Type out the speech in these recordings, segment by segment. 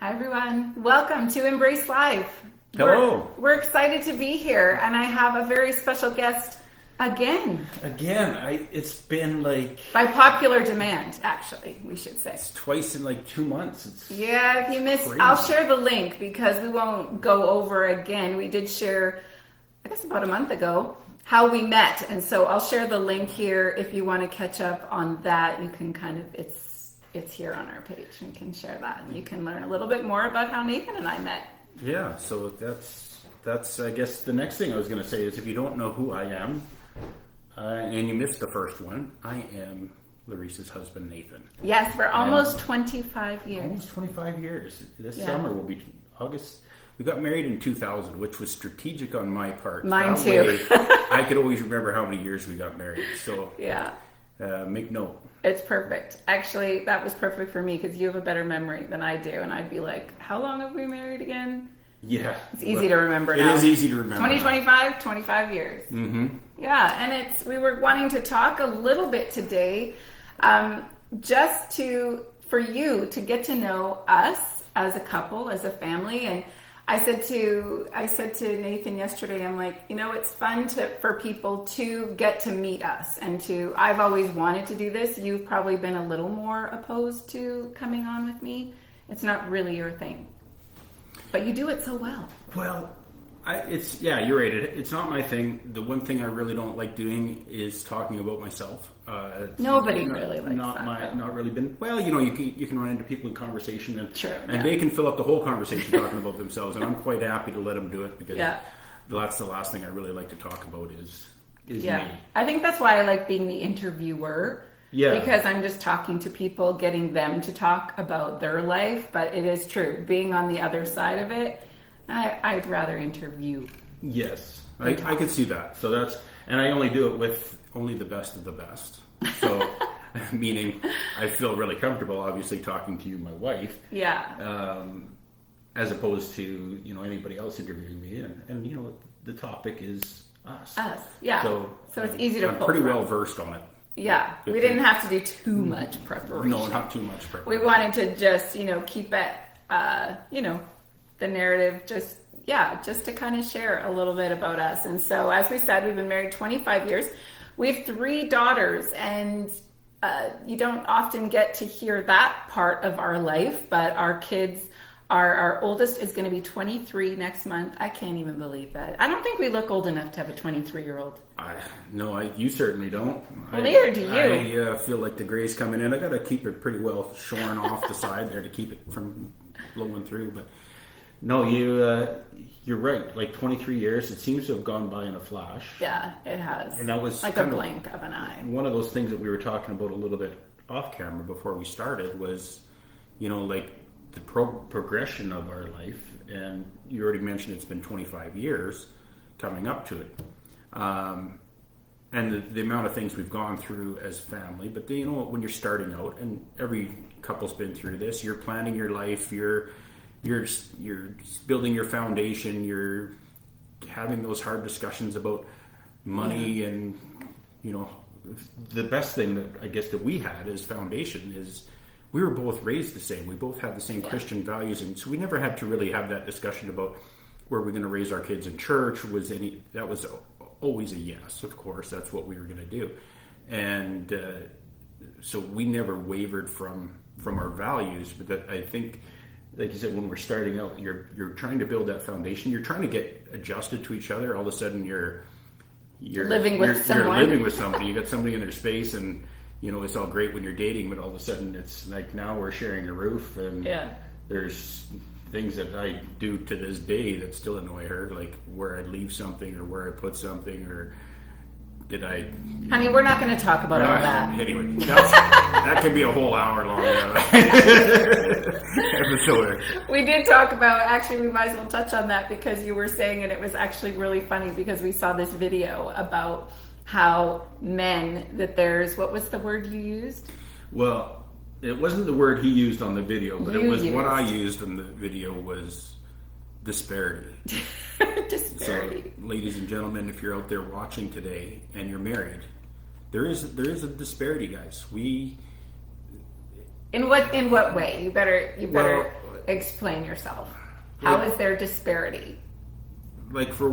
Hi everyone, welcome to Embrace Live. Hello. We're excited to be here, and I have a very special guest again. It's been like By popular demand, actually, we should say. it's twice in like 2 months. Yeah, if you missed, crazy. I'll share the link because we won't go over again. We did share, I guess about a month ago, how we met, and so I'll share the link here if you want to catch up on that. You can it's here on our page and can share that, and you can learn a little bit more about how Nathan and I met. Yeah, so that's I guess the next thing I was going to say is if you don't know who I am, and you missed the first one, I am Laurisa's husband, Nathan. Yes, we're almost 25 years. Almost 25 years. This Yeah. summer will be August. We got married in 2000, which was strategic on my part. Mine That too. way, I could always remember how many years we got married. So Yeah, make note. it's perfect. Actually, that was perfect for me because you have a better memory than I do, and I'd be like, how long have we married again? Yeah. It's easy to remember It now. is easy to remember. 2025, 25 years. Mm-hmm. Yeah, and we were wanting to talk a little bit today, for you to get to know us as a couple, as a family. And I said to Nathan yesterday, I'm like, it's fun for people to get to meet us, and I've always wanted to do this. You've probably been a little more opposed to coming on with me. It's not really your thing, but you do it so well. Well, you're right. It's not my thing. The one thing I really don't like doing is talking about myself. Nobody really likes that. Not really been. Well, you can run into people in conversation, and they can fill up the whole conversation talking about themselves, and I'm quite happy to let them do it because that's the last thing I really like to talk about is me. I think that's why I like being the interviewer. Yeah. Because I'm just talking to people, getting them to talk about their life. But it is true, being on the other side of it, I'd rather interview. Yes, I could see that. So and I only do it with only the best of the best. So, meaning I feel really comfortable, obviously, talking to you, my wife. Yeah. As opposed to, anybody else interviewing me. And the topic is us. Us, yeah. So it's easy to I'm pull pretty from. well versed on it. Yeah. We didn't have to do too much preparation. No, not too much preparation. We wanted to just, keep it, the narrative just to kind of share a little bit about us. And so, as we said, we've been married 25 years. We have 3 daughters, and you don't often get to hear that part of our life, but our kids, our oldest is going to be 23 next month. I can't even believe that. I don't think we look old enough to have a 23-year-old. No, you certainly don't. Well, neither do you. I feel like the gray's coming in. I got to keep it pretty well shorn off the side there to keep it from blowing through. But no, you're right. Like 23 years, it seems to have gone by in a flash. Yeah, it has. And that was like a blink of an eye. One of those things that we were talking about a little bit off camera before we started was, like the progression of our life. And you already mentioned it's been 25 years coming up to it. And the amount of things we've gone through as family, but when you're starting out, and every couple's been through this, you're planning your life, you're building your foundation, you're having those hard discussions about money, and the best thing that I guess that we had as foundation is we were both raised the same. We both had the same Christian values, and so we never had to really have that discussion about were we going to raise our kids in church. That was always a yes, of course, that's what we were going to do. And so we never wavered from our values. But that, I think, like you said, when we're starting out, you're trying to build that foundation. You're trying to get adjusted to each other. All of a sudden, you're living with someone. You're living with somebody. You got somebody in their space, and it's all great when you're dating. But all of a sudden, it's like now we're sharing a roof, and there's things that I do to this day that still annoy her, like where I leave something or where I put something, or did I... Honey, we're not going to talk about all that. Anyway, that could be a whole hour long episode. We did talk about, actually, we might as well touch on that because you were saying, and it was actually really funny because we saw this video about how what was the word you used? Well, it wasn't the word he used on the video, but what I used in the video was disparity. Disparity. So, ladies and gentlemen, if you're out there watching today and you're married, there is a disparity, guys. In what way? You better. Well, explain yourself. How is there disparity? Like for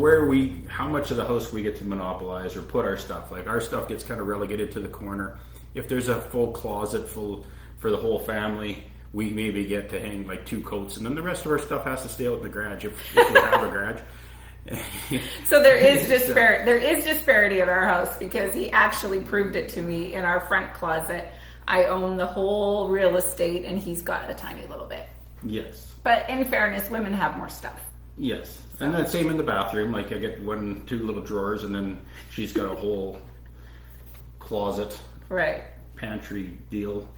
how much of the house we get to monopolize or put our stuff. Like our stuff gets kind of relegated to the corner. If there's a full closet full for the whole family, we maybe get to hang like 2 coats, and then the rest of our stuff has to stay out in the garage if we have a garage. So there is disparity. There is disparity at our house because he actually proved it to me in our front closet. I own the whole real estate, and he's got a tiny little bit. Yes. But in fairness, women have more stuff. Yes. And then same in the bathroom. Like I get 2 little drawers, and then she's got a whole closet, right, pantry deal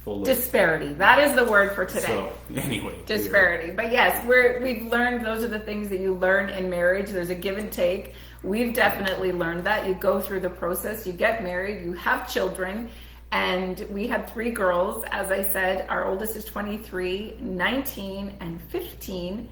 full of disparity. That is the word for today. So anyway, disparity. But yes, we've learned those are the things that you learn in marriage. There's a give and take. We've definitely learned that. You go through the process. You get married. You have children. And we had 3 girls. As I said, our oldest is 23, 19, and 15.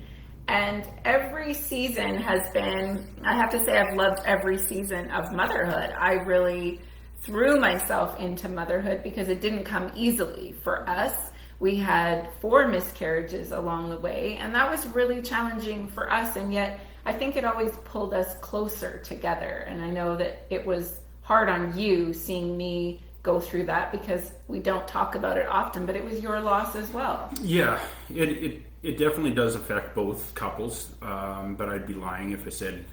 And every season has been, I have to say, I've loved every season of motherhood. I really threw myself into motherhood because it didn't come easily for us. We had 4 miscarriages along the way, and that was really challenging for us. And yet, I think it always pulled us closer together. And I know that it was hard on you seeing me go through that because we don't talk about it often, but it was your loss as well. Yeah, it definitely does affect both couples, but I'd be lying if I said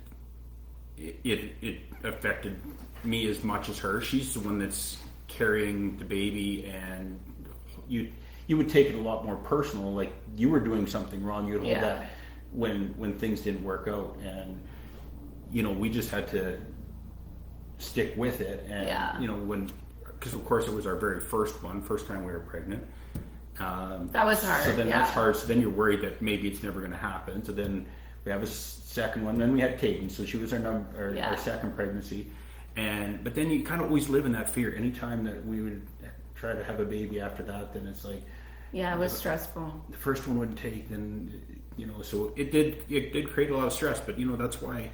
it affected me as much as her. She's the one that's carrying the baby, and you would take it a lot more personal, like you were doing something wrong. You'd hold that when things didn't work out, and we just had to stick with it. And because of course it was our very first time we were pregnant. That was hard. So then that's hard. So then you're worried that maybe it's never going to happen. So then we have a second one. Then we had Katie. So she was our second pregnancy. But then you kind of always live in that fear. Anytime that we would try to have a baby after that, then it's like, it was stressful. The first one wouldn't take, then so it did create a lot of stress. But that's why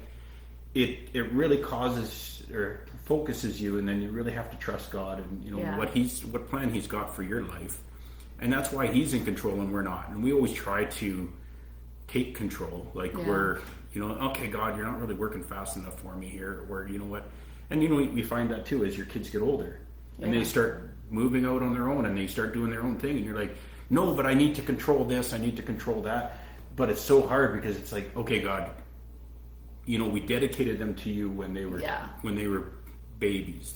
it really causes or focuses you, and then you really have to trust God and what plan He's got for your life. And that's why He's in control and we're not. And we always try to take control. Like we're, okay, God, you're not really working fast enough for me here. Or you know what? And we find that too as your kids get older. And they start moving out on their own and they start doing their own thing. And you're like, no, but I need to control this. I need to control that. But it's so hard because it's like, okay, God, we dedicated them to you when they were babies.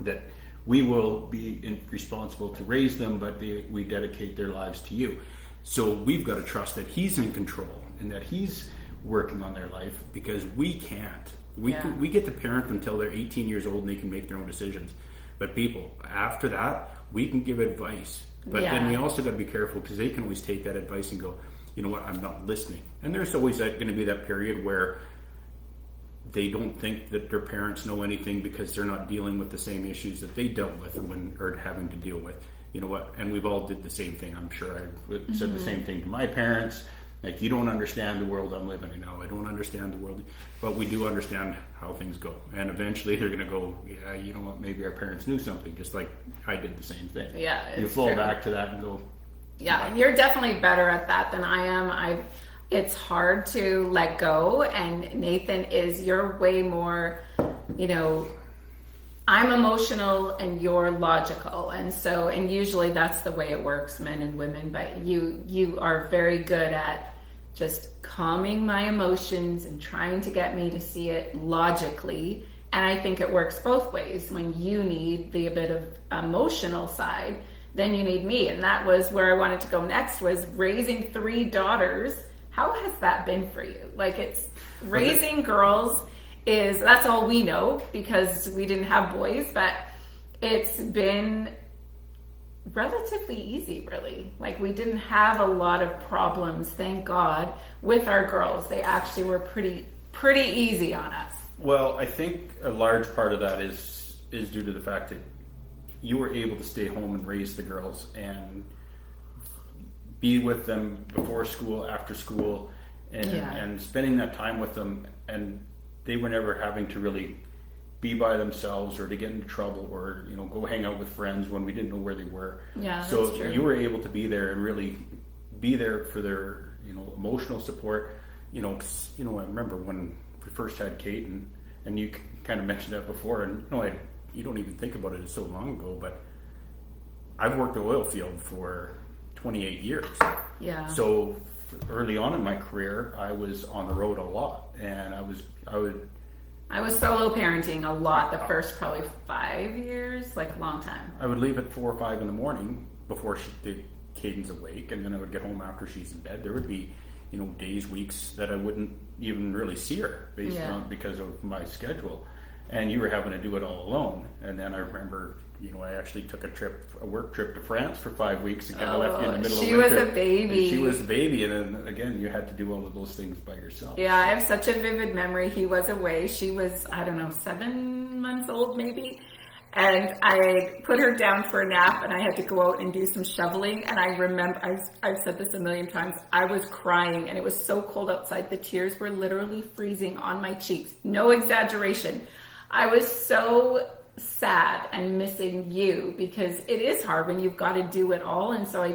That we will be responsible to raise them, but we dedicate their lives to you. So we've got to trust that He's in control and that He's working on their life, because we can't. We get to parent them until they're 18 years old and they can make their own decisions. But people, after that, we can give advice. But then we also got to be careful because they can always take that advice and go, you know what, I'm not listening. And there's always going to be that period where they don't think that their parents know anything because they're not dealing with the same issues that they dealt with or having to deal with. You know what? And we've all did the same thing. I'm sure I said the same thing to my parents. Like, you don't understand the world I'm living in. No, I don't understand the world. But we do understand how things go. And eventually they're going to go, yeah, you know what? Maybe our parents knew something, just like I did the same thing. Yeah, you fall back to that and go. Yeah, you're definitely better at that than I am. It's hard to let go, and Nathan you're way more, I'm emotional and you're logical. And usually that's the way it works, men and women, but you are very good at just calming my emotions and trying to get me to see it logically. And I think it works both ways. When you need the bit of emotional side, then you need me. And that was where I wanted to go next, was raising 3 daughters. How has that been for you? Like, it's raising girls that's all we know because we didn't have boys, but it's been relatively easy, really. Like, we didn't have a lot of problems, thank God, with our girls. They actually were pretty easy on us. Well, I think a large part of that is due to the fact that you were able to stay home and raise the girls and be with them before school, after school, and spending that time with them, and they were never having to really be by themselves or to get into trouble or go hang out with friends when we didn't know where they were. Yeah, so that's true. You were able to be there and really be there for their, emotional support. 'Cause, I remember when we first had Kate, and you kind of mentioned that before, and you don't even think about it, it's so long ago, but I've worked the oil field for 28 years. Yeah. So early on in my career, I was on the road a lot, and I was solo parenting a lot the first probably 5 years, like a long time. I would leave at 4 or 5 in the morning before Caden's awake, and then I would get home after she's in bed. There would be, days, weeks that I wouldn't even really see her because of my schedule, and you were having to do it all alone. And then I remember, I actually took a work trip to France for 5 weeks and kind of left you in the middle of winter. She was a baby. She was a baby, and then again, you had to do all of those things by yourself. Yeah, I have such a vivid memory. He was away. She was, I don't know, 7 months old maybe. And I put her down for a nap, and I had to go out and do some shoveling. And I remember, I've said this a million times, I was crying, and it was so cold outside. The tears were literally freezing on my cheeks. No exaggeration. I was so sad and missing you, because it is hard when you've got to do it all. And so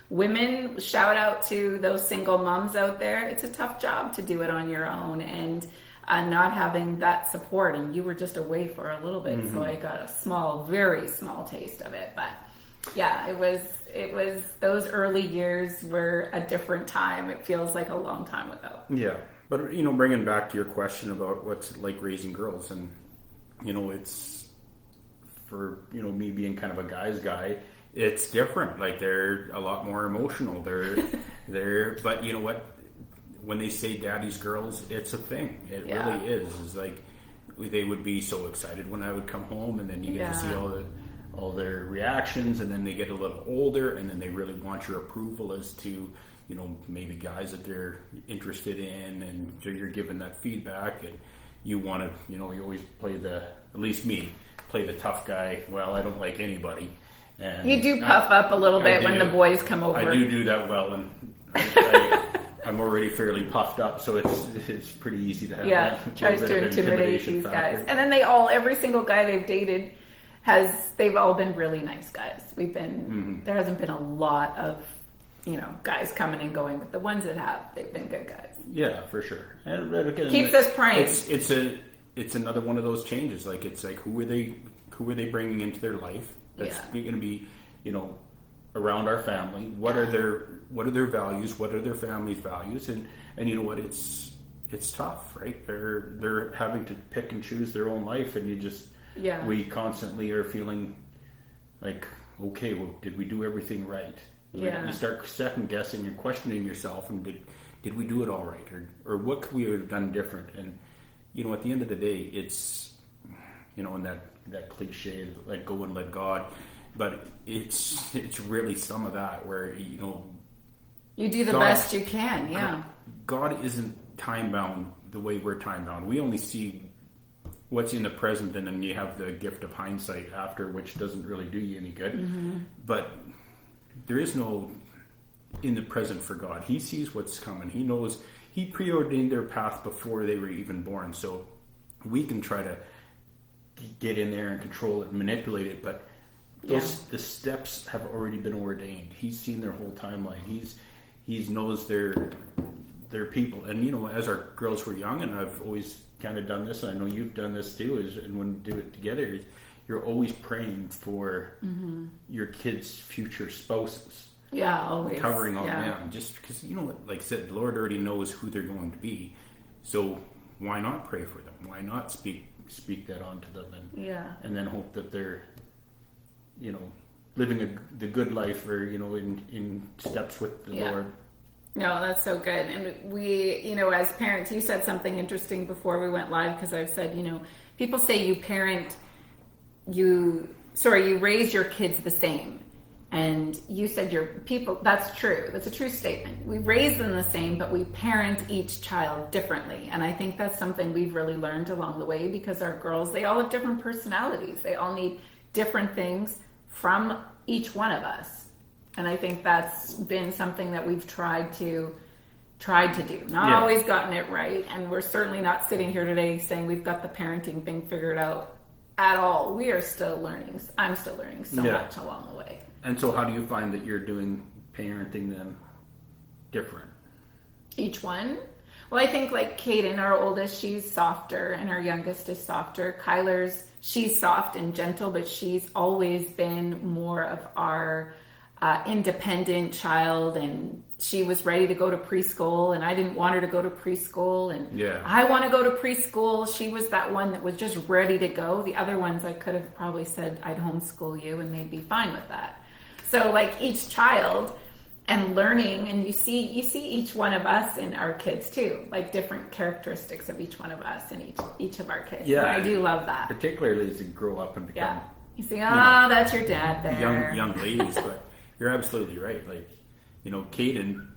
women, shout out to those single moms out there. It's a tough job to do it on your own, and not having that support. And you were just away for a little bit, so I got a very small taste of it. But yeah, it was those early years were a different time. It feels like a long time ago. Yeah, but bringing back to your question about what's it like raising girls, and it's for me being kind of a guy's guy, it's different. Like, they're a lot more emotional. But you know what? When they say daddy's girls, it's a thing. It really is. It's like they would be so excited when I would come home, and then you get to see all their reactions, and then they get a little older, and then they really want your approval as to maybe guys that they're interested in, and so you're giving that feedback, and you want to you always play play the tough guy. Well, I don't like anybody. And you do puff up a little bit when the boys come over. I do that well, and I'm already fairly puffed up, so it's pretty easy to have that tries to intimidate these guys. And then every single guy they've dated they've all been really nice guys. There hasn't been a lot of guys coming and going, but the ones that have, they've been good guys. Yeah, for sure. And again, keeps us praying. It's another one of those changes. Like, it's like, who are they bringing into their life that's going to be around our family? What are their values? What are their family's values? And you know what? It's tough, right? They're having to pick and choose their own life, and we constantly are feeling like, okay, well, did we do everything right? You start second guessing and questioning yourself, and did we do it all right, or what could we have done different? And at the end of the day, it's in that cliche, let go and let God. But it's really some of that where you do the best you can. Yeah, God isn't time bound the way we're time bound. We only see what's in the present, and then you have the gift of hindsight after, which doesn't really do you any good. But there is no in the present for God. He sees what's coming. He knows. He preordained their path before they were even born. So we can try to get in there and control it and manipulate it, but the steps have already been ordained. He's seen their whole timeline. He knows their people. And as our girls were young, and I've always kind of done this, and I know you've done this too, and when you do it together, you're always praying for your kids' future spouses. Yeah, always. Covering on them. Just because, like I said, the Lord already knows who they're going to be. So why not pray for them? Why not speak that onto them, and then hope that they're living the good life, or in steps with the Lord. No, that's so good. And we, as parents, you said something interesting before we went live, because I've said, people say you raise your kids the same. And you said that's true. That's a true statement. We raise them the same, but we parent each child differently. And I think that's something we've really learned along the way, because our girls, they all have different personalities. They all need different things from each one of us. And I think that's been something that we've tried to do. Not always gotten it right. And we're certainly not sitting here today saying we've got the parenting thing figured out at all. We are still learning. I'm still learning so much along the way. And so how do you find that you're doing parenting then? different? Each one? Well, I think like Kaden, our oldest, she's softer, and our youngest is softer. Kyler's, she's soft and gentle, but she's always been more of our independent child, and she was ready to go to preschool, and I didn't want her to go to preschool, and Yeah. I want to go to preschool. She was that one that was just ready to go. The other ones, I could have probably said, I'd homeschool you, and they'd be fine with that. So like each child and learning, and you see each one of us in our kids too, like different characteristics of each one of us and each of our kids. Yeah. And I do love that. Particularly as you grow up and become You see, that's your dad there. young ladies, but you're absolutely right. Like, Kaden,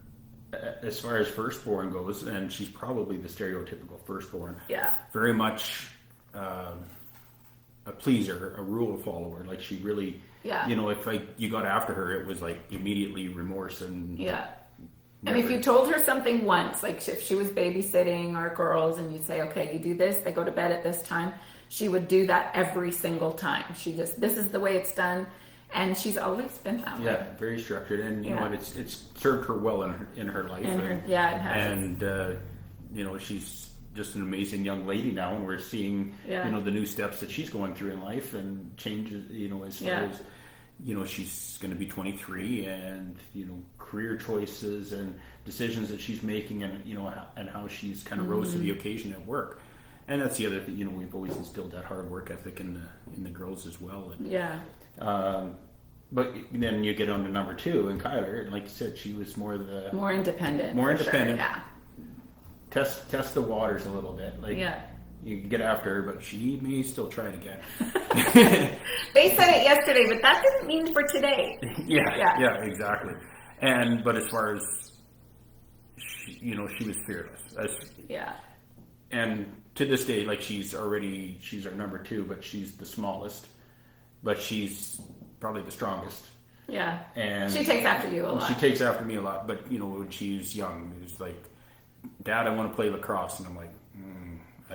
as far as firstborn goes, and she's probably the stereotypical firstborn. Yeah. Very much a pleaser, a rule follower. Like she really, if you got after her, it was like immediately remorse and And if you told her something once, like if she was babysitting our girls, and you'd say, okay, you do this, they go to bed at this time, she would do that every single time. This is the way it's done. And she's always been that way. Yeah, very structured, and you know what? It's served her well in her life. It has. And she's just an amazing young lady now, and we're seeing the new steps that she's going through in life and changes. As far as she's going to be 23, and career choices and decisions that she's making, and how she's kind of rose to the occasion at work. And that's the other thing. We've always instilled that hard work ethic in the girls as well. And, but then you get on to number 2, and Kyler, and like you said, she was more independent. More independent. Sure, Test the waters a little bit. Like you can get after her, but she may still try it again. They said it yesterday, but that didn't mean for today. Yeah, exactly. But as far as she was fearless. And to this day, like she's our number 2, but she's the smallest. But she's probably the strongest. Yeah. And she takes after you a lot. She takes after me a lot. But when she's young, it was like, Dad, I want to play lacrosse, and I'm like,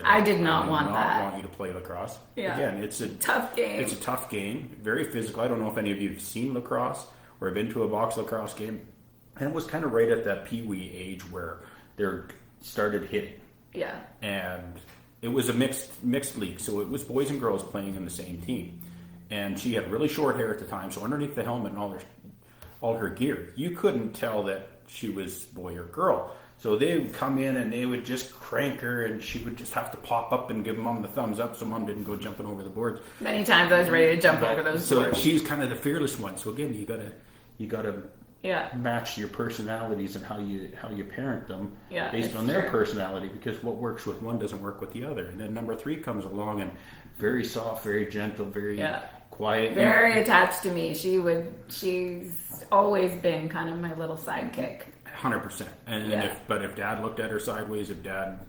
I did not I want that. want you to play lacrosse. Yeah. Again, it's a tough game. It's a tough game, very physical. I don't know if any of you have seen lacrosse or have been to a box lacrosse game. And it was kind of right at that pee-wee age where they started hitting. Yeah. And it was a mixed league, so it was boys and girls playing in the same team. And she had really short hair at the time, so underneath the helmet and all her gear, you couldn't tell that she was boy or girl. So they would come in and they would just crank her, and she would just have to pop up and give Mom the thumbs up so Mom didn't go jumping over the boards. Many times I was ready to jump over those boards. So she's kind of the fearless one. So again, you gotta match your personalities and how you parent them based on their personality, because what works with one doesn't work with the other. And then number 3 comes along, and very soft, very gentle, very quiet, very attached to me. She's always been kind of my little sidekick. 100%. And if Dad looked at her sideways, if Dad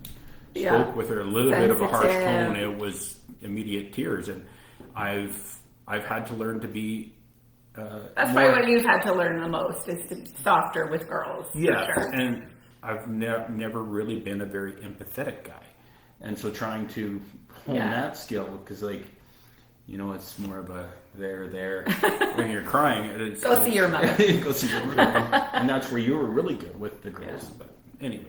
spoke with her a little bit of a harsh tone, it was immediate tears. And I've had to learn to be that's probably what you've had to learn the most, is to be softer with girls. Yeah, for sure. And I've never really been a very empathetic guy. And so trying to hone that skill, because it's more of a there when you're crying. Go see your mother. Go see your mother. And that's where you were really good with the girls. But anyway,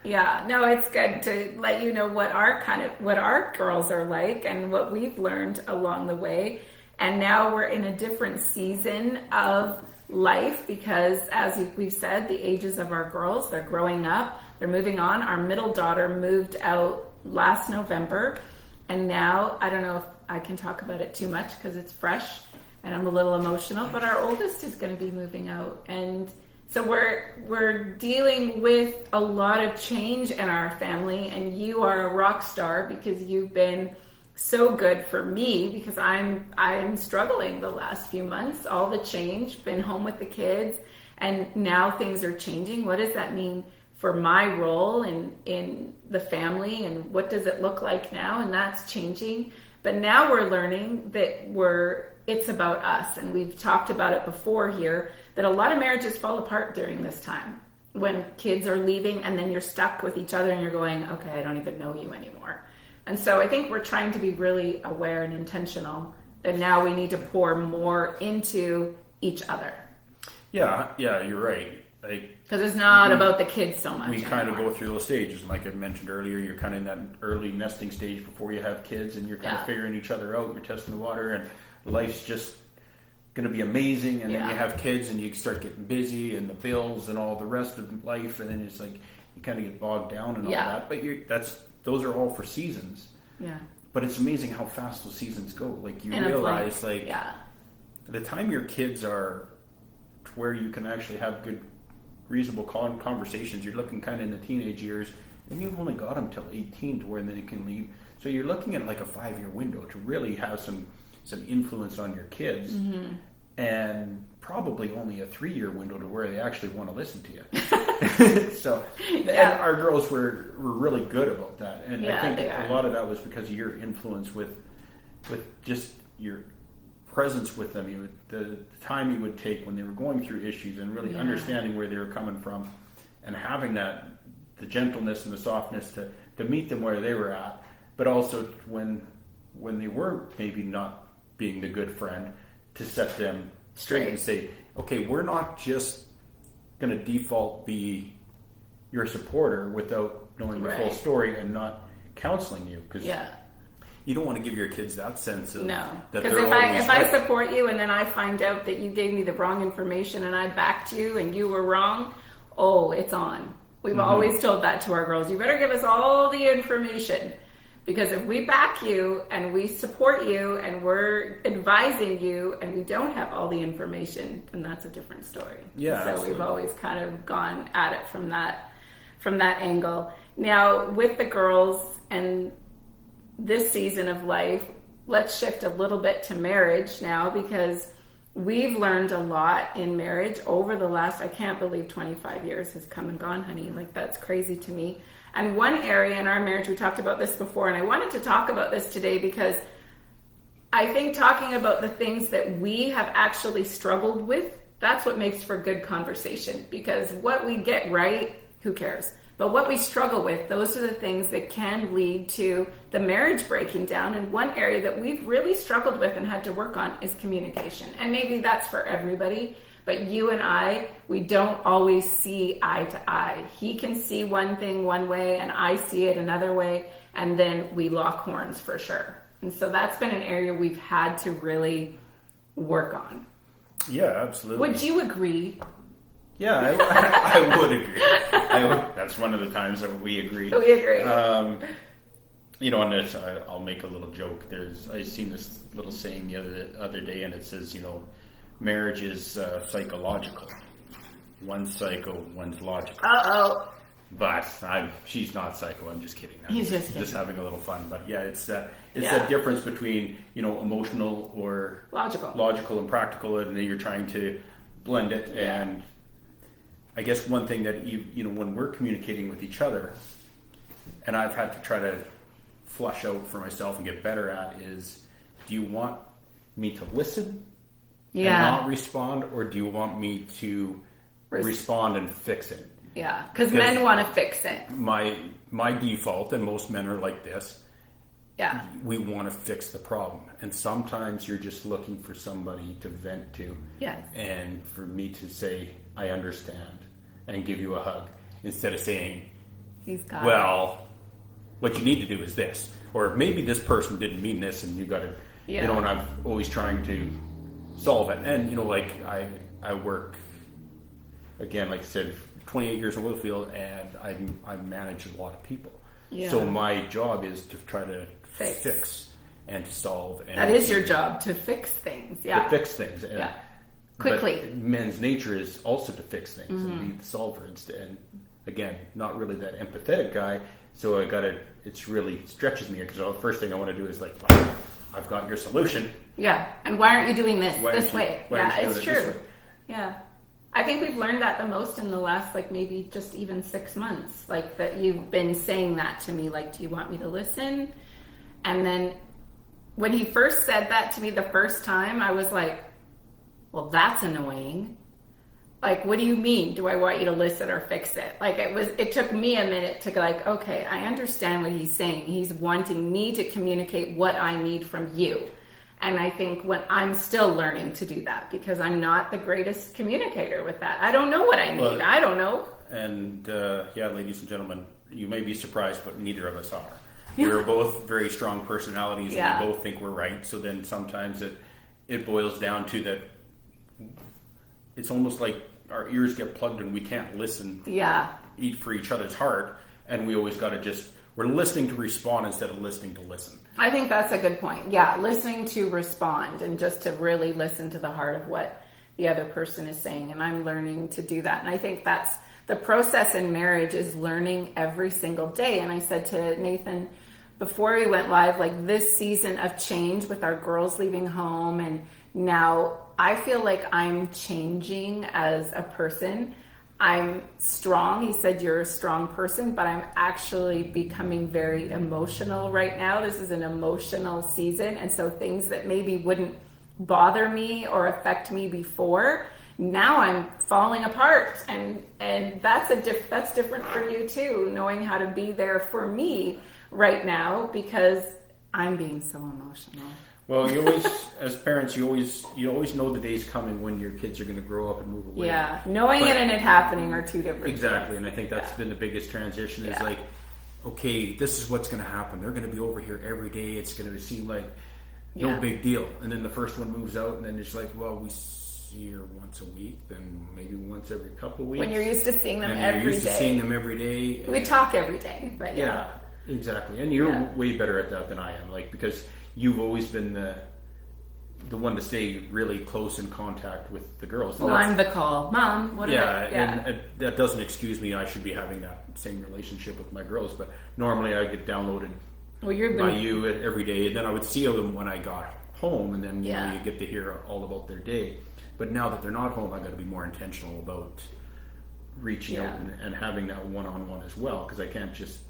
it's good to let you know what our girls are like and what we've learned along the way. And now we're in a different season of life, because as we've said, the ages of our girls, they're growing up, they're moving on. Our middle daughter moved out last November, and now I don't know if I can talk about it too much because it's fresh and I'm a little emotional, but our oldest is going to be moving out. And so we're dealing with a lot of change in our family, and you are a rock star because you've been so good for me, because I'm struggling the last few months, all the change, been home with the kids, and now things are changing. What does that mean for my role in the family, and what does it look like now? And that's changing. But now we're learning that it's about us, and we've talked about it before here, that a lot of marriages fall apart during this time when kids are leaving, and then you're stuck with each other and you're going, okay, I don't even know you anymore. And so I think we're trying to be really aware and intentional that now we need to pour more into each other. Yeah, you're right. Because it's not about the kids so much. We kind of anymore. go through those stages. Like I mentioned earlier, you're kind of in that early nesting stage before you have kids, and you're kind of figuring each other out. You're testing the water, and life's just going to be amazing. And then you have kids, and you start getting busy, and the bills, and all the rest of life, and then it's like you kind of get bogged down and all that. But those are all for seasons. Yeah. But it's amazing how fast those seasons go. Like you In realize, like the time your kids are to where you can actually have good, reasonable conversations. You're looking kind of in the teenage years, and you've only got them till 18 to where then you can leave. So you're looking at like a 5-year window to really have some influence on your kids, and probably only a 3-year window to where they actually want to listen to you. So, and our girls were really good about that, and I think a lot of that was because of your influence with just your presence with them, the time you would take when they were going through issues, and really understanding where they were coming from, and having the gentleness and the softness to meet them where they were at, but also when they were maybe not being the good friend, to set them straight and say, okay, we're not just going to default be your supporter without knowing the full story and not counseling you, because you don't want to give your kids that sense of that because they're if I support you and then I find out that you gave me the wrong information and I backed you and you were wrong, it's on. We've always told that to our girls. You better give us all the information, because if we back you and we support you and we're advising you and we don't have all the information, then that's a different story. Yeah, so absolutely. we've always kind of gone at it from that angle. Now with the girls and this season of life, let's shift a little bit to marriage now, because we've learned a lot in marriage over the last, I can't believe 25 years has come and gone, honey. Like, that's crazy to me. And one area in our marriage, we talked about this before, and I wanted to talk about this today because I think talking about the things that we have actually struggled with, that's what makes for good conversation. Because what we get right, who cares? But what we struggle with, those are the things that can lead to the marriage breaking down. And one area that we've really struggled with and had to work on is communication. And maybe that's for everybody, but you and I, we don't always see eye to eye. He can see one thing one way and I see it another way, and then we lock horns for sure. And so that's been an area we've had to really work on. Yeah, absolutely. Would you agree? Yeah, I would agree. That's one of the times that we agree. We agree. On this, I'll make a little joke. I seen this little saying the other day, and it says, marriage is psychological. One's psycho, one's logical. But she's not psycho. I'm just kidding. He's just kidding. Just having a little fun. But yeah, it's that difference between emotional or logical and practical, and then you're trying to blend it. Yeah. And I guess one thing that when we're communicating with each other, and I've had to try to flush out for myself and get better at, is, do you want me to listen and not respond, or do you want me to respond and fix it? Yeah, because men want to fix it. My default, and most men are like this, yeah, we want to fix the problem. And sometimes you're just looking for somebody to vent to. Yes. And for me to say, I understand, and give you a hug, instead of saying, what you need to do is this. Or maybe this person didn't mean this, and you got to, and I'm always trying to solve it. And, I work, again, like I said, 28 years in Littlefield, and I manage a lot of people. Yeah. So my job is to try to fix and to solve. And that is your job, to fix things. Yeah. To fix things. And, quickly. But men's nature is also to fix things and be the solver instead. And again, not really that empathetic guy. So it really stretches me, because the first thing I want to do is like, I've got your solution. Yeah. And why aren't you doing this way? Yeah, it's true. Yeah. I think we've learned that the most in the last, maybe just even 6 months. That you've been saying that to me, do you want me to listen? And then when he first said that to me the first time, I was like, well, that's annoying. What do you mean? Do I want you to listen or fix it? It took me a minute to go okay, I understand what he's saying. He's wanting me to communicate what I need from you. And I think when I'm still learning to do that because I'm not the greatest communicator with that. I don't know what I need. Well, I don't know. And yeah, ladies and gentlemen, you may be surprised, but neither of us are. We're both very strong personalities, and we both think we're right. So then sometimes it boils down to that. It's almost like our ears get plugged and we can't listen. Eat for each other's heart, and we always got to we're listening to respond instead of listening to listen. I think that's a good point. Yeah, listening to respond and just to really listen to the heart of what the other person is saying. And I'm learning to do that. And I think that's the process in marriage, is learning every single day. And I said to Nathan before we went live, like, this season of change with our girls leaving home, and now I feel like I'm changing as a person. I'm strong. He said you're a strong person, but I'm actually becoming very emotional right now. This is an emotional season. And so things that maybe wouldn't bother me or affect me before, now I'm falling apart. And that's that's different for you too, knowing how to be there for me right now because I'm being so emotional. Well, you always, as parents, you always know the day's coming when your kids are going to grow up and move away. Yeah, knowing it and it happening are two different exactly, things. And I think that's been the biggest transition. Is like, okay, this is what's going to happen. They're going to be over here every day. It's going to seem like no big deal. And then the first one moves out, and then it's like, well, we see her once a week, then maybe once every couple of weeks. When you're used to seeing them every day. You're used to seeing them every day. We talk every day, but yeah, exactly. And you're way better at that than I am, like, because you've always been the one to stay really close in contact with the girls. Well, I'm the call. Mom, what and that doesn't excuse me. I should be having that same relationship with my girls, but normally I get downloaded by you every day, and then I would see them when I got home, and then you get to hear all about their day. But now that they're not home, I got to be more intentional about reaching out and having that one-on-one as well, because I can't just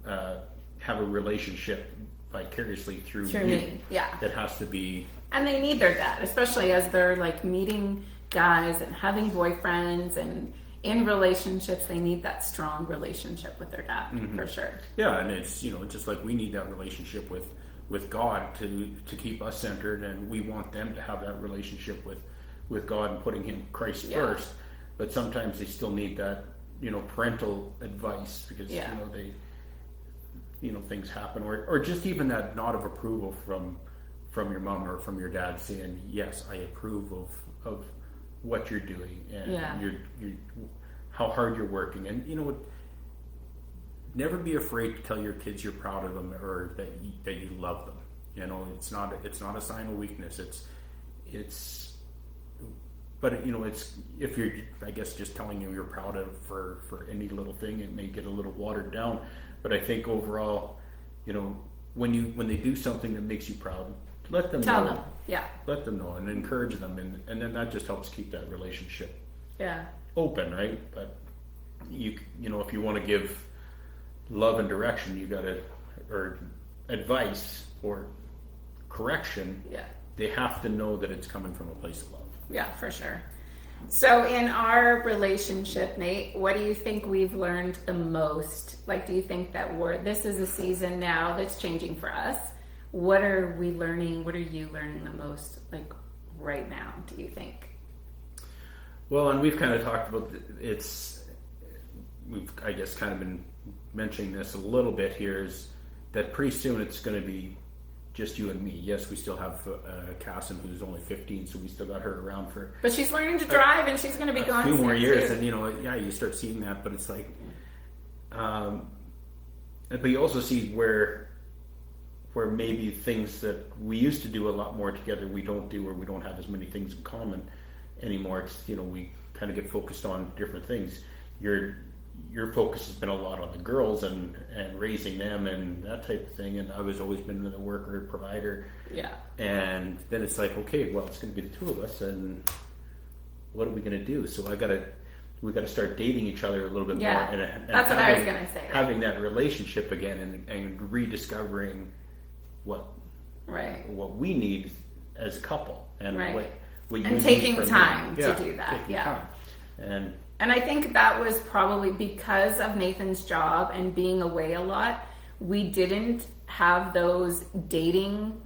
have a relationship vicariously through you. Me. Yeah. It has to be. And they need their dad, especially as they're like meeting guys and having boyfriends and in relationships. They need that strong relationship with their dad for sure. Yeah, and it's just like we need that relationship with God to keep us centered, and we want them to have that relationship with God and putting Christ first. But sometimes they still need that parental advice because they. Things happen, or just even that nod of approval from your mom or from your dad saying, yes, I approve of what you're doing and you're how hard you're working. And never be afraid to tell your kids you're proud of them or that you love them. It's not a sign of weakness. But it's if you're, I guess, just telling them you're proud of for any little thing, it may get a little watered down. But I think overall, when they do something that makes you proud, let them tell know. Them, yeah. Let them know and encourage them, and then that just helps keep that relationship open, right? But if you want to give love and direction, or advice or correction, they have to know that it's coming from a place of love. Yeah, for sure. So in our relationship, Nate, what do you think we've learned the most? Like, do you think that this is a season now that's changing for us? What are we learning? What are you learning the most, like, right now, do you think? Well, and we've kind of talked about we've, I guess, kind of been mentioning this a little bit here, is that pretty soon it's going to be just you and me. Yes, we still have Cassim, who's only 15, so we still got her around for. But she's learning to drive, and she's going to be gone a few more years, too. And you start seeing that. But it's like, but you also see where maybe things that we used to do a lot more together, we don't do, or we don't have as many things in common anymore. It's we kind of get focused on different things. Your focus has been a lot on the girls and raising them and that type of thing, and I was always been the worker, provider. Yeah. And then it's like, okay, well, it's going to be the two of us, and what are we going to do? So we got to start dating each other a little bit more. And that's what I was going to say. Right? Having that relationship again and rediscovering what we need as a couple, and what you need taking from time me. to do that. Time. And I think that was probably because of Nathan's job and being away a lot. We didn't have those dating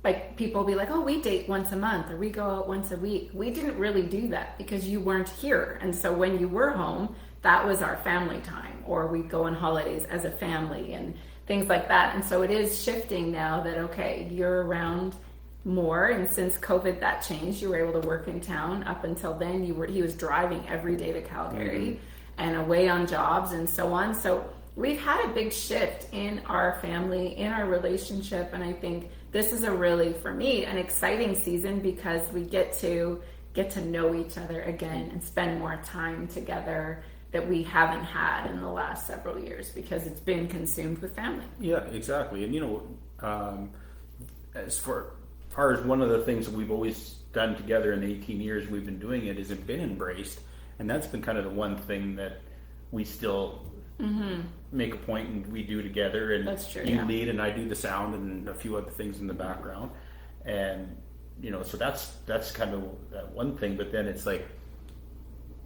like people will be like, oh, we date once a month or we go out once a week. We didn't really do that because you weren't here. And so when you were home, that was our family time, or we go on holidays as a family and things like that. And so it is shifting now that, okay, you're around more. And since COVID, that changed. You were able to work in town. Up until then, he was driving every day to Calgary and away on jobs and so on. So we've had a big shift in our family, in our relationship. And I think this is a really, for me, an exciting season because we get to know each other again and spend more time together that we haven't had in the last several years because it's been consumed with family. Yeah, exactly. And as far as one of the things that we've always done together in the 18 years we've been doing it is been embraced. And that's been kind of the one thing that we still make a point and we do together. And that's true, you lead and I do the sound and a few other things in the background. And, so that's kind of that one thing. But then it's like,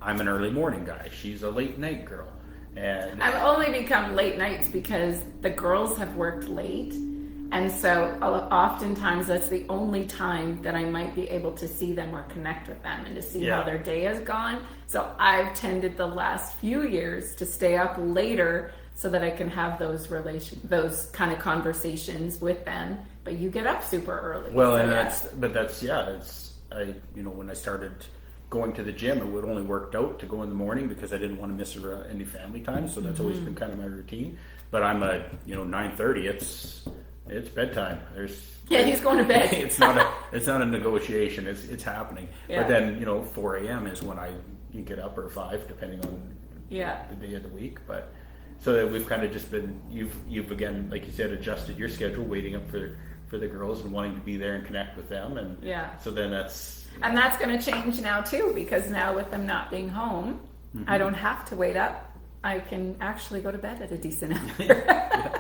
I'm an early morning guy. She's a late night girl. And I've only become late nights because the girls have worked late. And so oftentimes that's the only time that I might be able to see them or connect with them and to see how their day has gone. So I've tended the last few years to stay up later so that I can have those kind of conversations with them. But you get up super early. Well, so when I started going to the gym, it would only worked out to go in the morning because I didn't want to miss any family time. So that's always been kind of my routine. But I'm 9:30. It's bedtime. He's going to bed. it's not a negotiation. It's happening. Yeah. But then 4 a.m. is when you get up, or 5 depending on the day of the week. But so that we've kind of just been you've again, like you said, adjusted your schedule, waiting up for the girls and wanting to be there and connect with them. And so then that's going to change now too, because now with them not being home, I don't have to wait up. I can actually go to bed at a decent hour.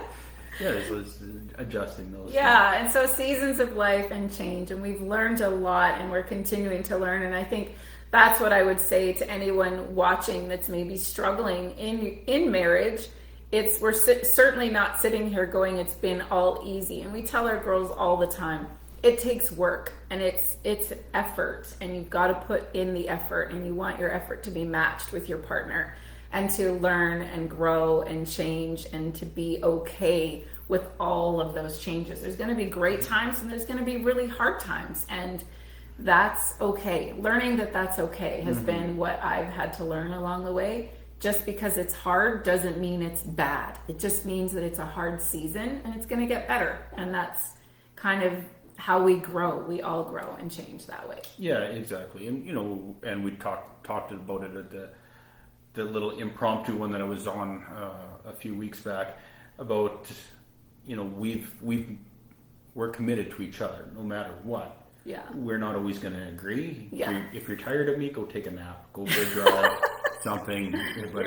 Yeah, this was adjusting those. Yeah, and so seasons of life and change, and we've learned a lot, and we're continuing to learn. And I think that's what I would say to anyone watching that's maybe struggling in marriage. We're certainly not sitting here going, it's been all easy. And we tell our girls all the time, it takes work and it's effort, and you've got to put in the effort, and you want your effort to be matched with your partner, and to learn and grow and change and to be okay with all of those changes. There's going to be great times and there's going to be really hard times, and that's okay. Learning that that's okay has been what I've had to learn along the way. Just because it's hard doesn't mean it's bad. It just means that it's a hard season and it's going to get better. And that's kind of how we grow. We all grow and change that way. Yeah, exactly. And, and we talked about it at the little impromptu one that I was on a few weeks back about, we're committed to each other no matter what. Yeah. We're not always going to agree. Yeah. If you're tired of me, go take a nap, go for a drive, something. But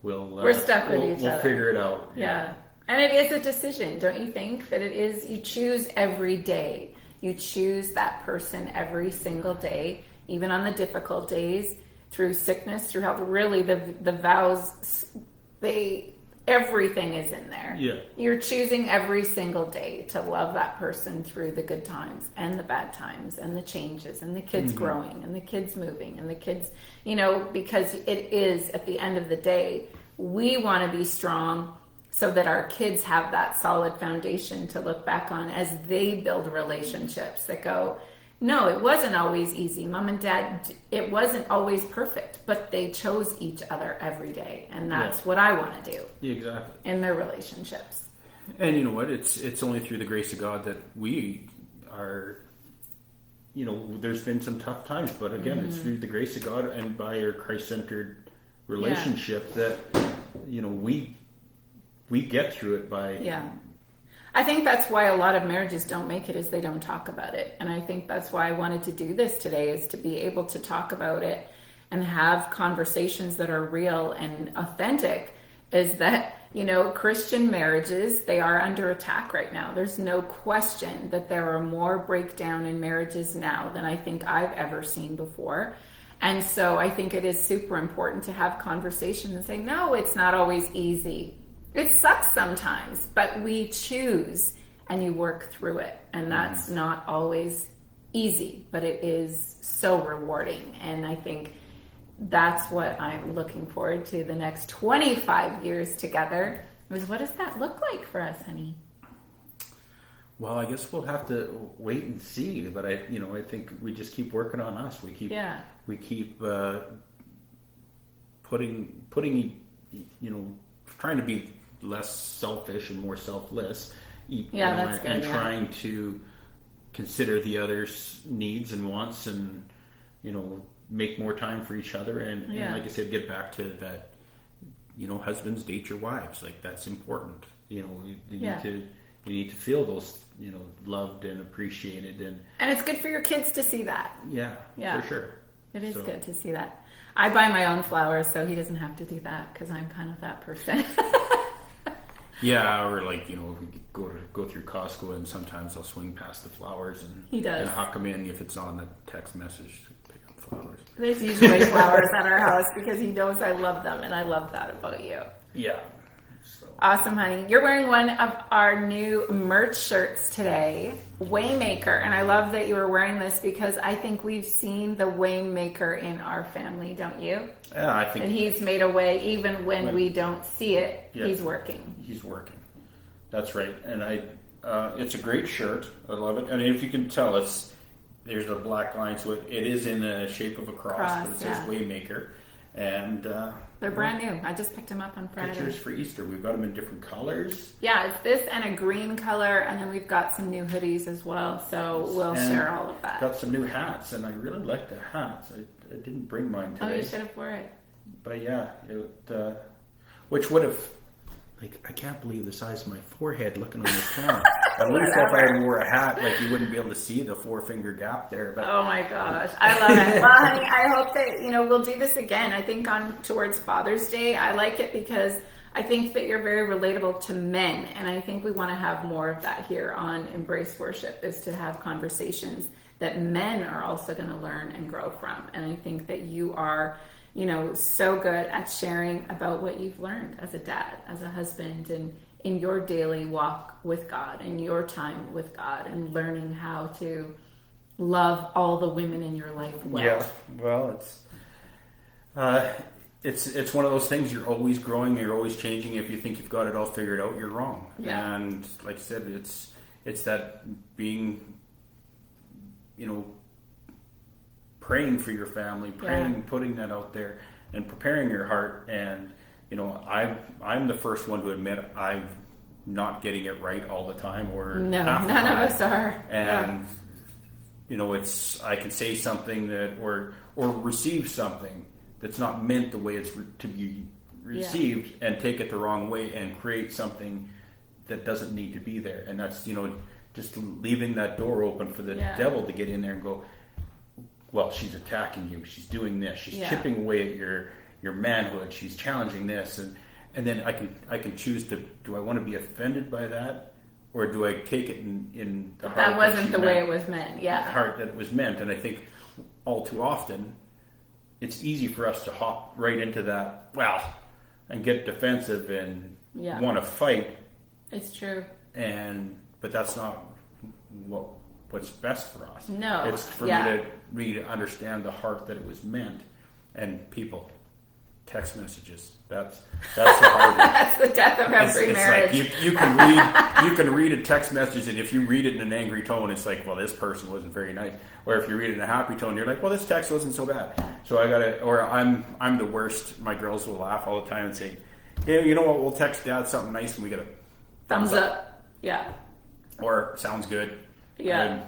we're stuck with each other. We'll figure it out. Yeah. And it is a decision, don't you think? That it is, you choose every day. You choose that person every single day, even on the difficult days. Through sickness, through health, really the vows, everything is in there. Yeah. You're choosing every single day to love that person through the good times and the bad times and the changes and the kids growing and the kids moving and the kids, because it is, at the end of the day, we want to be strong so that our kids have that solid foundation to look back on as they build relationships that go, no, it wasn't always easy. Mom and Dad, it wasn't always perfect, but they chose each other every day. And that's what I want to do. Exactly. In their relationships. And you know what? It's only through the grace of God that we are, there's been some tough times, but again, it's through the grace of God and by our Christ-centered relationship that, we get through it by... Yeah. I think that's why a lot of marriages don't make it, is they don't talk about it. And I think that's why I wanted to do this today, is to be able to talk about it and have conversations that are real and authentic. Is that, Christian marriages, they are under attack right now. There's no question that there are more breakdown in marriages now than I think I've ever seen before. And so I think it is super important to have conversations and say, no, it's not always easy. It sucks sometimes, but we choose and you work through it. And that's not always easy, but it is so rewarding. And I think that's what I'm looking forward to the next 25 years together. Was what does that look like for us, honey? Well, I guess we'll have to wait and see. But I think we just keep working on us. We keep putting, trying to be less selfish and more selfless. That's good. And trying to consider the other's needs and wants, and make more time for each other. And like I said, get back to that. Husbands, date your wives. Like, that's important. You need to feel those, loved and appreciated, and it's good for your kids to see that. Yeah, for sure. It is good to see that. I buy my own flowers, so he doesn't have to do that because I'm kind of that person. Yeah, or like, we go through Costco, and sometimes I'll swing past the flowers and he does. And huck them in if it's on the text message. Pick up flowers. There's usually flowers at our house because he knows I love them, and I love that about you. Yeah. Awesome, honey. You're wearing one of our new merch shirts today, Waymaker. And I love that you were wearing this because I think we've seen the Waymaker in our family, don't you? Yeah, I think. And he's made a way even when we don't see it. Yeah, he's working. He's working. That's right. And it's a great shirt. I love it. And if you can tell, there's a black line to it. It is in the shape of a cross, but it says Waymaker. And they're brand new. I just picked them up on Friday. Pictures for Easter. We've got them in different colors. Yeah, it's this and a green color, and then we've got some new hoodies as well. So we'll share all of that. Got some new hats, and I really like the hats. I didn't bring mine today. Oh, you should have wore it. But yeah, which would have. I can't believe the size of my forehead looking on the camera. At least if I wore a hat, you wouldn't be able to see the 4-finger gap there. But oh my gosh, I love it. Well, honey, I hope that we'll do this again. I think towards Father's Day, I like it because I think that you're very relatable to men, and I think we want to have more of that here on Embrace Worship, is to have conversations that men are also going to learn and grow from. And I think that you are so good at sharing about what you've learned as a dad, as a husband, and in your daily walk with God and your time with God, and learning how to love all the women in your life well. Yeah, well, it's one of those things. You're always growing, you're always changing. If you think you've got it all figured out, you're wrong. Yeah. And like I said, it's that being, praying for your family, putting that out there, and preparing your heart. And I'm the first one to admit I'm not getting it right all the time, or no, none of us are. And I can say something that or receive something that's not meant the way it's to be received, and take it the wrong way and create something that doesn't need to be there. And that's just leaving that door open for the devil to get in there and go, well, she's attacking you. She's doing this. She's chipping away at your manhood. She's challenging this, and then I can choose to, do I want to be offended by that, or do I take it in the heart? That wasn't the way it was meant. Yeah, the heart that it was meant. And I think all too often, it's easy for us to hop right into that, and get defensive and want to fight. It's true. But that's not what's best for us. No, it's for me to understand the heart that it was meant. And people, text messages. That's the hard one. That's the death of every marriage. Like you can read a text message, and if you read it in an angry tone, it's like, well, this person wasn't very nice. Or if you read it in a happy tone, you're like, well, this text wasn't so bad. So I'm the worst. My girls will laugh all the time and say, yeah, you know what? We'll text Dad something nice, and we get a thumbs up. Yeah. Or sounds good. Yeah. And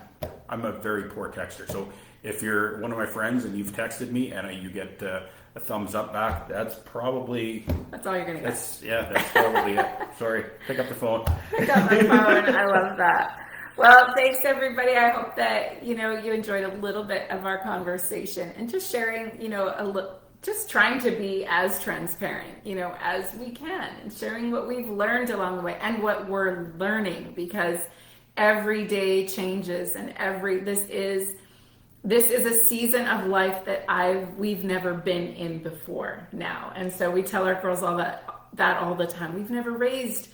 I'm a very poor texter, so if you're one of my friends and you've texted me and you get a thumbs up back, that's all you're gonna get. That's probably it. Sorry, pick up the phone. Pick up my phone. I love that. Well, thanks everybody. I hope that you enjoyed a little bit of our conversation and just sharing, just trying to be as transparent, as we can, and sharing what we've learned along the way and what we're learning, because every day changes, and this is a season of life that we've never been in before now. And so we tell our girls all that all the time. We've never raised,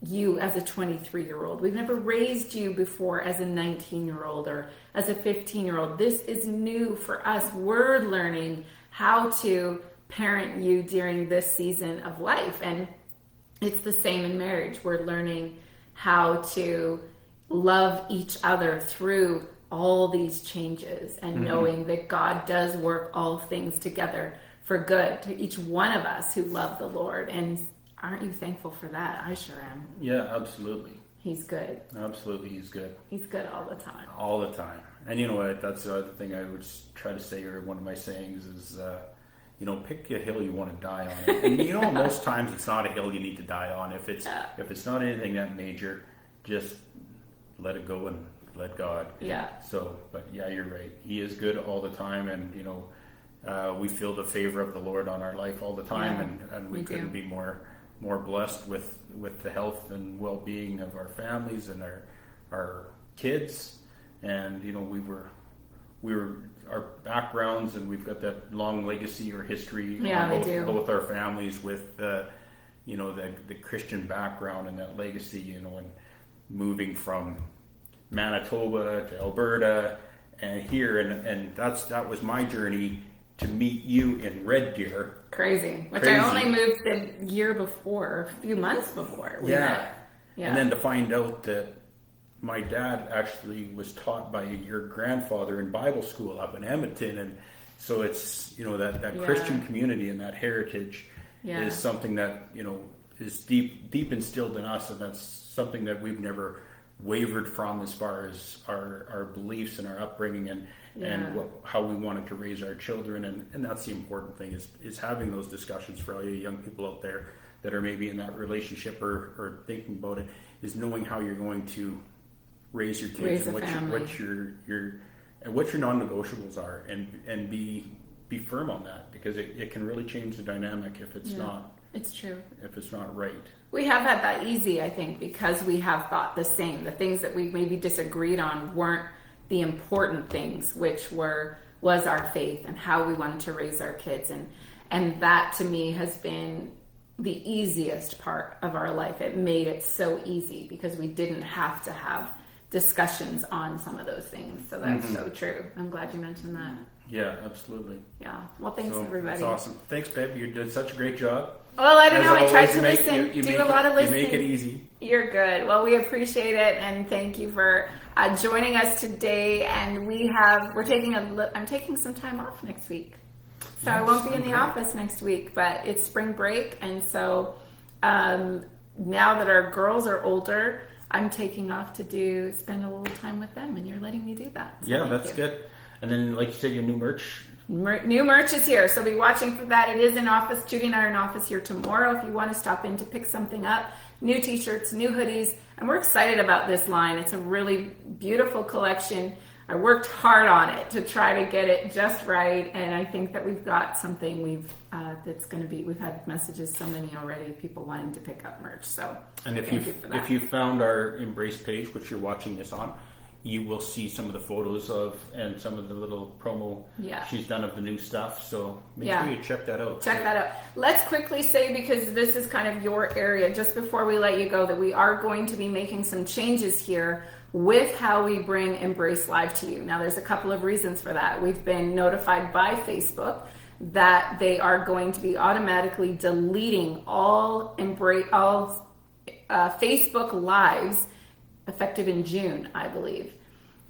you as a 23-year-old. We've never raised you before as a 19-year-old or as a 15-year-old. This is new for us. We're learning how to parent you during this season of life. And it's the same in marriage. We're learning how to love each other through all these changes and knowing that God does work all things together for good to each one of us who love the Lord. And aren't you thankful for that? I sure am. Yeah, absolutely. He's good. Absolutely, he's good. He's good all the time. All the time. And you know what? That's the other thing I would try to say, or one of my sayings is, pick a hill you want to die on. And most times it's not a hill you need to die on. If it's not anything that major, just let it go and let God. Yeah. So, but yeah, you're right. He is good all the time, and we feel the favor of the Lord on our life all the time, and we couldn't be more blessed with the health and well-being of our families and our kids. And we were our backgrounds, and we've got that long legacy or history on both our families with the Christian background and that legacy, and moving from Manitoba to Alberta and here, and that was my journey to meet you in Red Deer. Crazy. I only moved the year before, a few months before we met. Yeah. And then to find out that my dad actually was taught by your grandfather in Bible school up in Edmonton, and so it's that Christian community and that heritage is something that is deep instilled in us, and that's something that we've never wavered from as far as our beliefs and our upbringing and how we wanted to raise our children, and that's the important thing is having those discussions for all you young people out there that are maybe in that relationship or thinking about it, is knowing how you're going to raise your kids and what your non-negotiables are, and be firm on that, because it can really change the dynamic if it's not. It's true. If it's not right. We have had that easy, I think, because we have thought the same. The things that we maybe disagreed on weren't the important things, which was our faith and how we wanted to raise our kids. And that to me has been the easiest part of our life. It made it so easy because we didn't have to have discussions on some of those things. So that's so true. I'm glad you mentioned that. Yeah, absolutely. Yeah. Well, thanks everybody. That's awesome. Thanks, babe. You did such a great job. Well, I don't know. I tried to listen, do a lot of listening. You make it easy. You're good. Well, we appreciate it, and thank you for joining us today. And I'm taking some time off next week, so I won't be in the office next week. But it's spring break, and so now that our girls are older, I'm taking off to spend a little time with them, and you're letting me do that. So that's good. And then, like you said, your new merch. New merch is here, so be watching for that. It is in office. Judy and I are in office here tomorrow if you want to stop in to pick something up. New t-shirts, new hoodies, and we're excited about this line. It's a really beautiful collection. I worked hard on it to try to get it just right, and I think that we've got something that's going to be. We've had messages, so many already, people wanting to pick up merch. So, and if you found our Embrace page, which you're watching this on, you will see some of the photos and some of the little promo she's done of the new stuff. So make sure you check that out. Let's quickly say, because this is kind of your area, just before we let you go, that we are going to be making some changes here with how we bring Embrace Live to you. Now, there's a couple of reasons for that. We've been notified by Facebook that they are going to be automatically deleting all Facebook Lives effective in June, I believe.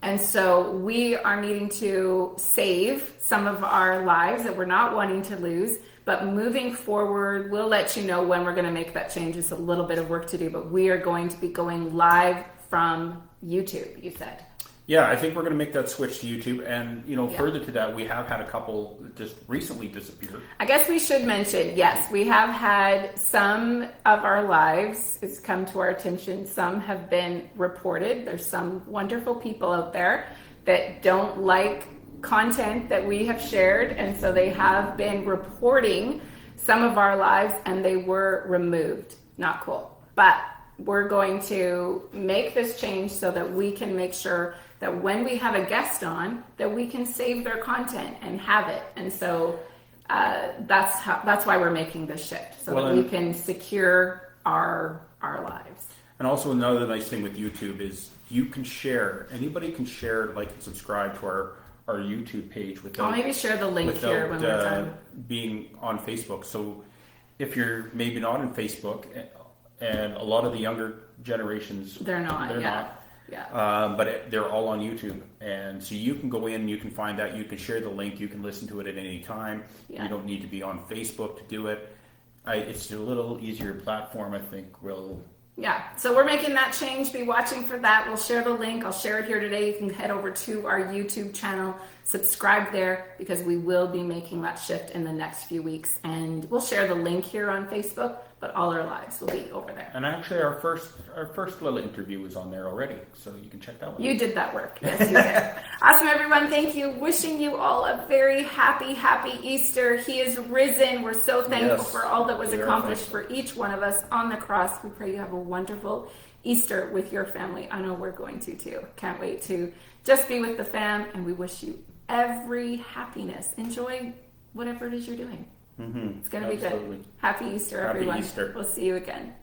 And so we are needing to save some of our lives that we're not wanting to lose, but moving forward, we'll let you know when we're going to make that change. It's a little bit of work to do, but we are going to be going live from YouTube, you said. Yeah, I think we're going to make that switch to YouTube. And, further to that, we have had a couple just recently disappear. I guess we should mention, yes, we have had some of our lives, it's come to our attention, some have been reported. There's some wonderful people out there that don't like content that we have shared, and so they have been reporting some of our lives, and they were removed. Not cool. But we're going to make this change so that we can make sure that when we have a guest on, that we can save their content and have it. And so that's why we're making this shift, so that we can secure our lives. And also another nice thing with YouTube is you can share. Anybody can share, like, and subscribe to our YouTube page without. I'll maybe share the link here when we're done. Being on Facebook. So if you're maybe not on Facebook, and a lot of the younger generations, They're not. They're yeah. not. Yeah. But they're all on YouTube, and so you can go in, you can find that, you can share the link, you can listen to it at any time. Yeah. You don't need to be on Facebook to do it. It's a little easier platform, I think. Yeah, so we're making that change. Be watching for that. We'll share the link. I'll share it here today. You can head over to our YouTube channel, subscribe there, because we will be making that shift in the next few weeks. And we'll share the link here on Facebook, but all our lives will be over there. And actually, our first little interview was on there already, so you can check that one. You did that work. Yes, you did. Awesome, everyone. Thank you. Wishing you all a very happy Easter. He is risen. We're so thankful for all that was accomplished for each one of us on the cross. We pray you have a wonderful Easter with your family. I know we're going to too. Can't wait to just be with the fam, and we wish you every happiness. Enjoy whatever it is you're doing. It's going to be good. Happy Easter, everyone. Happy Easter. We'll see you again.